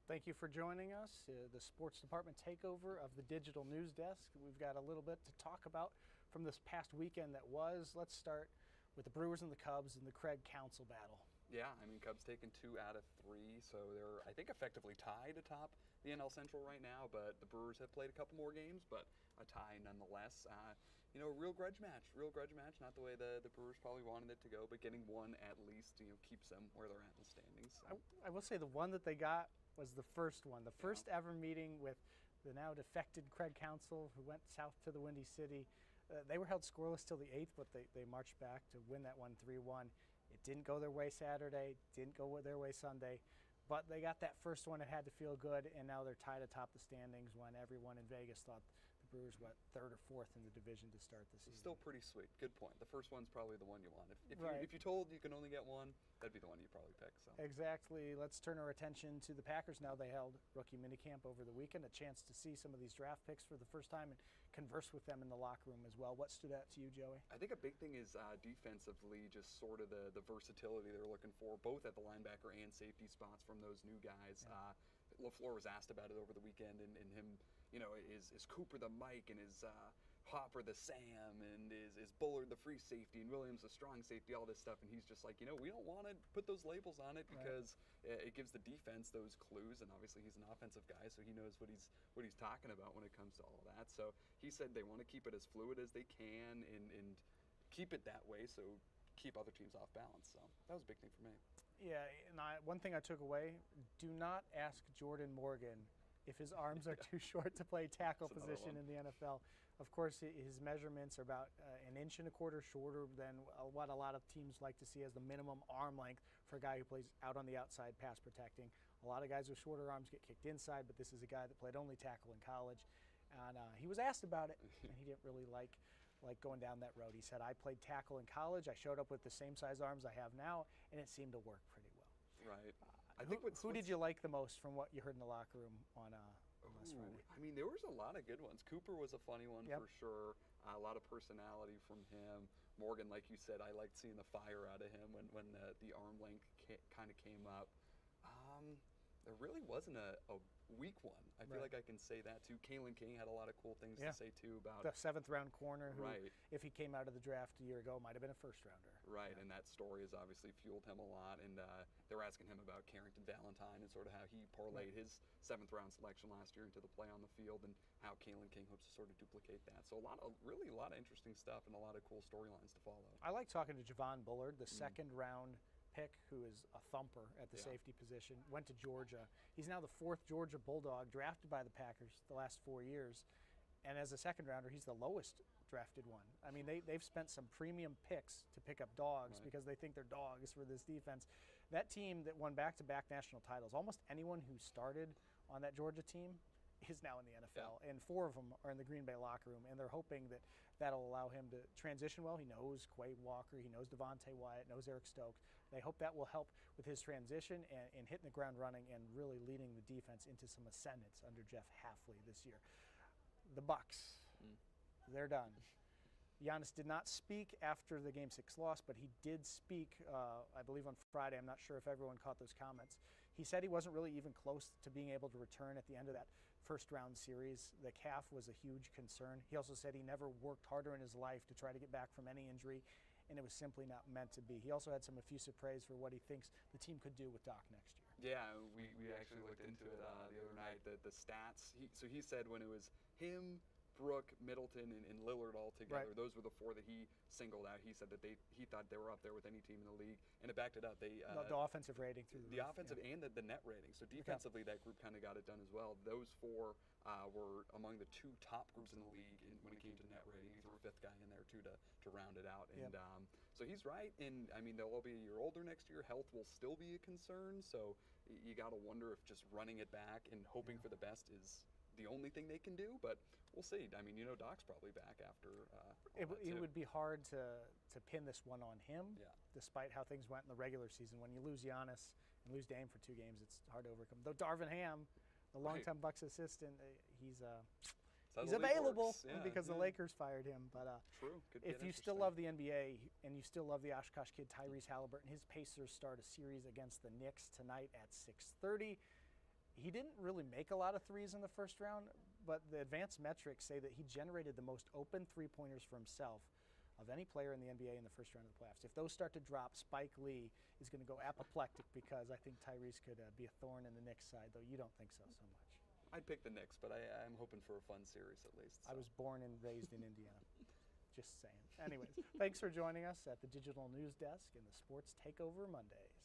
Thank you for joining us. The sports department takeover of the digital news desk. We've got a little bit to talk about from this past weekend that was. Let's start with the Brewers and the Cubs and the Craig Counsell battle. Yeah, I mean, Cubs taking 2 out of 3, so they're, I think, effectively tied atop the NL Central right now, but the Brewers have played a couple more games, but a tie nonetheless. Real grudge match, not the way the Brewers probably wanted it to go, but getting one at least, keeps them where they're at in the standings. So. I will say the one that they got was the first one, the first ever meeting with the now defected Craig Counsell, who went south to the Windy City. They were held scoreless till the 8th, but they marched back to win that one 3-1. It didn't go their way Saturday, didn't go their way Sunday, but they got that first one. It had to feel good, and now they're tied atop the standings when everyone in Vegas thought the Brewers were 3rd or 4th in the division to start the season. Still pretty sweet. Good point. The first one's probably the one you want. If you're told you can only get one, that'd be the one you'd probably pick. So. Exactly. Let's turn our attention to the Packers now. They held rookie minicamp over the weekend, a chance to see some of these draft picks for the first time and converse with them in the locker room as well. What stood out to you, Joey? I think a big thing is defensively, just sort of the versatility they're looking for, both at the linebacker and safety spots from those new guys. Yeah. LaFleur was asked about it over the weekend, and him, is Cooper the Mike, and is Hopper the Sam, and is Bullard the free safety, and Williams the strong safety, all this stuff, and he's just like, we don't want to put those labels on it because it gives the defense those clues, and obviously he's an offensive guy, so he knows what he's talking about when it comes to all that. So he said they want to keep it as fluid as they can and keep it that way, so keep other teams off balance. So that was a big thing for me. Yeah, and one thing I took away, do not ask Jordan Morgan if his arms are too short to play tackle position in the NFL. Of course, his measurements are about 1.25 inches shorter than what a lot of teams like to see as the minimum arm length for a guy who plays out on the outside pass protecting. A lot of guys with shorter arms get kicked inside, but this is a guy that played only tackle in college. And he was asked about it, and he didn't really like going down that road. He said, I played tackle in college. I showed up with the same size arms I have now, and it seemed to work pretty well. Right. Who did you like the most from what you heard in the locker room on last Friday? I mean, there was a lot of good ones. Cooper was a funny one for sure. A lot of personality from him. Morgan, like you said, I liked seeing the fire out of him when the arm length kind of came up. There really wasn't a weak one. I feel like I can say that too. Kalen King had a lot of cool things to say too about the 7th round corner who, if he came out of the draft a year ago, might have been a first rounder. Right, and that story has obviously fueled him a lot. And they were asking him about Carrington Valentine and sort of how he parlayed his 7th round selection last year into the play on the field, and how Kalen King hopes to sort of duplicate that. So a lot of interesting stuff and a lot of cool storylines to follow. I like talking to Javon Bullard, the 2nd round pick, who is a thumper at the safety position, went to Georgia. He's now the 4th Georgia Bulldog drafted by the Packers the last 4 years. And as a 2nd rounder, he's the lowest drafted one. I mean, they've spent some premium picks to pick up dogs because they think they're dogs for this defense. That team that won back-to-back national titles, almost anyone who started on that Georgia team is now in the NFL, and 4 of them are in the Green Bay locker room, and they're hoping that that'll allow him to transition well. He knows Quay Walker, he knows Devontae Wyatt, knows Eric Stokes. They hope that will help with his transition and hitting the ground running and really leading the defense into some ascendance under Jeff Hafley this year. The Bucs, they're done. Giannis did not speak after the Game 6 loss, but he did speak, I believe, on Friday. I'm not sure if everyone caught those comments. He said he wasn't really even close to being able to return at the end of that first-round series. The calf was a huge concern. He also said he never worked harder in his life to try to get back from any injury, and it was simply not meant to be. He also had some effusive praise for what he thinks the team could do with Doc next year. Yeah, we actually looked into it the other night, the stats. So he said when it was him, Brooke, Middleton, and Lillard all together. Those were the 4 that he singled out. He said that he thought they were up there with any team in the league, and it backed it up. They the offensive rating through the offensive and the net rating. So defensively, that group kind of got it done as well. Those 4 were among the 2 top groups in the league when it came to net rating. He threw a 5th guy in there too to round it out. And so he's right. And I mean, they'll all be a year older next year. Health will still be a concern. So you got to wonder if just running it back and hoping for the best is the only thing they can do, but we'll see. I mean, Doc's probably back after it would be hard to pin this one on him, despite how things went in the regular season. When you lose Giannis and lose Dame for 2 games, it's hard to overcome. Though Darvin Ham, the longtime Bucks assistant, he's available because the Lakers fired him. But if you still love the NBA and you still love the Oshkosh kid Tyrese Halliburton, his Pacers start a series against the Knicks tonight at 6:30. He didn't really make a lot of threes in the first round, but the advanced metrics say that he generated the most open three-pointers for himself of any player in the NBA in the first round of the playoffs. If those start to drop, Spike Lee is going to go apoplectic because I think Tyrese could be a thorn in the Knicks' side, though you don't think so much. I'd pick the Knicks, but I'm hoping for a fun series at least. So. I was born and raised in Indiana. Just saying. Anyways, thanks for joining us at the Digital News Desk and the Sports Takeover Mondays.